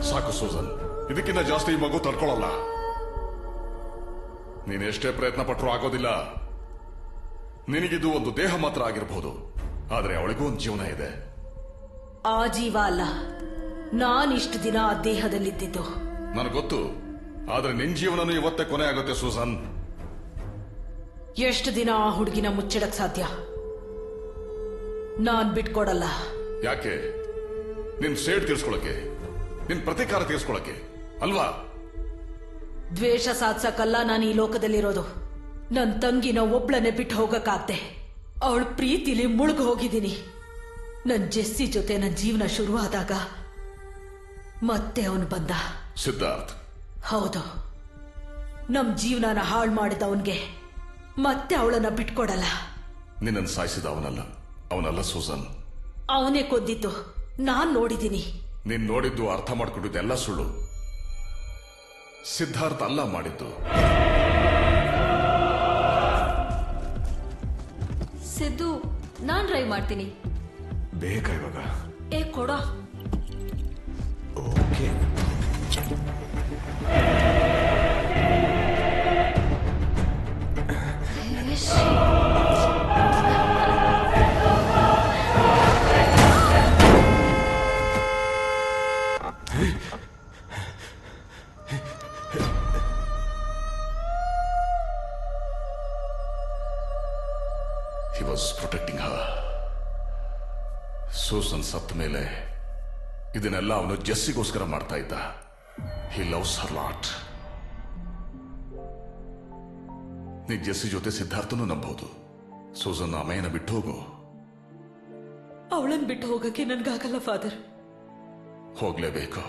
ಸಾಕು ಸೂಸನ್, ಇದಕ್ಕಿಂತ ಜಾಸ್ತಿ ಈ ಮಗು ತಡ್ಕೊಳ್ಳಲ್ಲ. ನೀನೆಷ್ಟೇ ಪ್ರಯತ್ನ ಪಟ್ಟರೂ ಆಗೋದಿಲ್ಲ. ನಿನಗಿದು ಒಂದು ದೇಹ ಮಾತ್ರ ಆಗಿರಬಹುದು, ಆದ್ರೆ ಅವಳಿಗೂ ಒಂದು ಜೀವನ ಇದೆ. ಆ ಜೀವ ಅಲ್ಲ, ನಾನಿಷ್ಟು ದಿನ ಆ ದೇಹದಲ್ಲಿದ್ದಿದ್ದು. ನನಗೆ ಗೊತ್ತು, ಆದ್ರೆ ನಿನ್ ಜೀವನನೂ ಇವತ್ತೇ ಕೊನೆ ಆಗುತ್ತೆ ಸೂಸನ್. ಎಷ್ಟು ದಿನ ಆ ಹುಡುಗಿನ ಮುಚ್ಚಿಡಕ್ ಸಾಧ್ಯ? ನಾನ್ ಬಿಟ್ಕೊಡಲ್ಲ. ಯಾಕೆ? ನಿನ್ ಸೇಡ್ ತೀರ್ಸ್ಕೊಳಕ್ಕೆ, ನಿನ್ ಪ್ರತೀಕಾರ ತೀರ್ಸ್ಕೊಳಕ್ಕೆ ಅಲ್ವಾ? ದ್ವೇಷ ಸಾಧ್ಸಕ್ಕಲ್ಲ ನಾನು ಈ ಲೋಕದಲ್ಲಿರೋದು. ನನ್ ತಂಗಿನ ಒಬ್ಳನ್ನೇ ಬಿಟ್ಟು ಹೋಗಕ್ಕಾಗ್ದೆ. ಅವಳ ಪ್ರೀತಿಲಿ ಮುಳುಗ್ ಹೋಗಿದ್ದೀನಿ. ನನ್ ಜೆಸ್ಸಿ ಜೊತೆ ನನ್ನ ಜೀವನ ಶುರುವಾದಾಗ ಮತ್ತೆ ಅವನು ಬಂದ. ಸಿದ್ಧಾರ್ಥ್? ಹೌದು, ನಮ್ ಜೀವನನ ಹಾಳು ಮಾಡಿದ ಅವನ್ಗೆ ಮತ್ತೆ ಅವಳನ್ನ ಬಿಟ್ಕೊಡಲ್ಲ. ನಿನ್ನನ್ನು ಸಾಯಿಸಿದ ಅವನಲ್ಲ ಸೂಸನ್. ಅವನೇ ಕೊಂದಿದ್ದು ನಾನ್ ನೋಡಿದ್ದೀನಿ. ನೀನ್ ನೋಡಿದ್ದು, ಅರ್ಥ ಮಾಡ್ಕೊಂಡಿದ್ದು ಎಲ್ಲ ಸುಳ್ಳು. ಸಿದ್ಧಾರ್ಥ್ ಅಲ್ಲ ಮಾಡಿದ್ದು. ಸಿದ್ದು, ನಾನ್ ಡ್ರೈವ್ ಮಾಡ್ತೀನಿ. ಬೇಕಾ ಇವಾಗ? ಕೊಡ. Okay. He was protecting her. Susan ಸತ್ತ ಮೇಲೆ ಇದನ್ನೆಲ್ಲ ಅವನು ಜೆಸ್ಸಿಗೋಸ್ಕರ ಮಾಡ್ತಾ ಇದ್ದ. He loves her lot. ನೀ ಜೆಸ್ಸಿ ಜೊತೆ ಸಿದ್ಧಾರ್ಥನು ನಂಬಹುದು. ಸೂಸನ್ ಅಮೆಯನ್ನ ಬಿಟ್ಟು ಹೋಗು. ಅವಳನ್ ಬಿಟ್ಟು ಹೋಗಕ್ಕೆ ನನ್ಗಾಗಲ್ಲ ಫಾದರ್. ಹೋಗ್ಲೇಬೇಕು,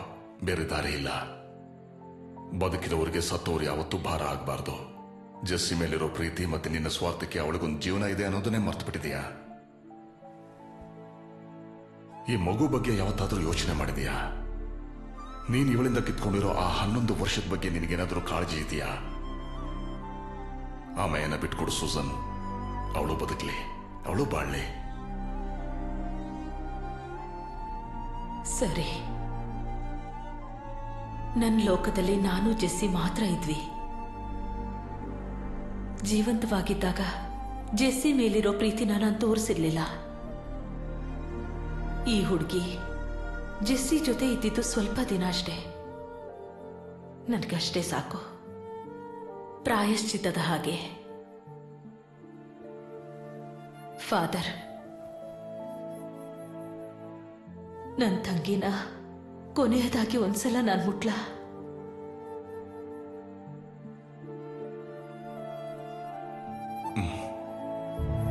ಬೇರೆ ದಾರಿ ಇಲ್ಲ. ಬದುಕಿದವರಿಗೆ ಸತ್ತೋರು ಯಾವತ್ತೂ ಭಾರ ಆಗಬಾರ್ದು. ಜೆಸ್ಸಿ ಮೇಲಿರೋ ಪ್ರೀತಿ ಮತ್ತೆ ನಿನ್ನ ಸ್ವಾರ್ಥಕ್ಕೆ ಅವಳಿಗೊಂದು ಜೀವನ ಇದೆ ಅನ್ನೋದನ್ನೇ ಮರ್ತು ಬಿಟ್ಟಿದೀಯಾ? ಈ ಮಗು ಬಗ್ಗೆ ಯಾವತ್ತಾದ್ರೂ ಯೋಚನೆ ಮಾಡಿದೀಯಾ? ನೀನ್ ಇವಳಿಂದ ಕಿತ್ಕೊಂಡಿರೋ ಆ 11 ವರ್ಷದ ಬಗ್ಗೆ ನಿನಗೇನಾದ್ರೂ ಕಾಳಜಿ ಇದೆಯಾ? ಆಮೆಯನ್ನ ಬಿಟ್ಕೊಡು ಸೂಸನ್. ಅವಳು ಬದುಕಲಿ, ಅವಳು ಬಾಳ್ಲಿ. ಸರಿ, ನನ್ನ ಲೋಕದಲ್ಲಿ ನಾನು ಜೆಸ್ಸಿ ಮಾತ್ರ ಇದ್ವಿ. ಜೀವಂತವಾಗಿದ್ದಾಗ ಜೆಸ್ಸಿ ಮೇಲಿರೋ ಪ್ರೀತಿನ ನಾನು ತೋರಿಸಿರ್ಲಿಲ್ಲ. ಈ ಹುಡುಗಿ ಜೆಸ್ಸಿ ಜೊತೆ ಇದ್ದಿದ್ದು ಸ್ವಲ್ಪ ದಿನ ಅಷ್ಟೇ. ನನಗಷ್ಟೇ ಸಾಕು. ಪ್ರಾಯಶ್ಚಿತ್ತದ ಹಾಗೆ. ಫಾದರ್, ನನ್ನ ತಂಗಿನ ಕೊನೆಯದಾಗಿ ಒಂದ್ಸಲ ನಾನು ಮುಟ್ಲಾ?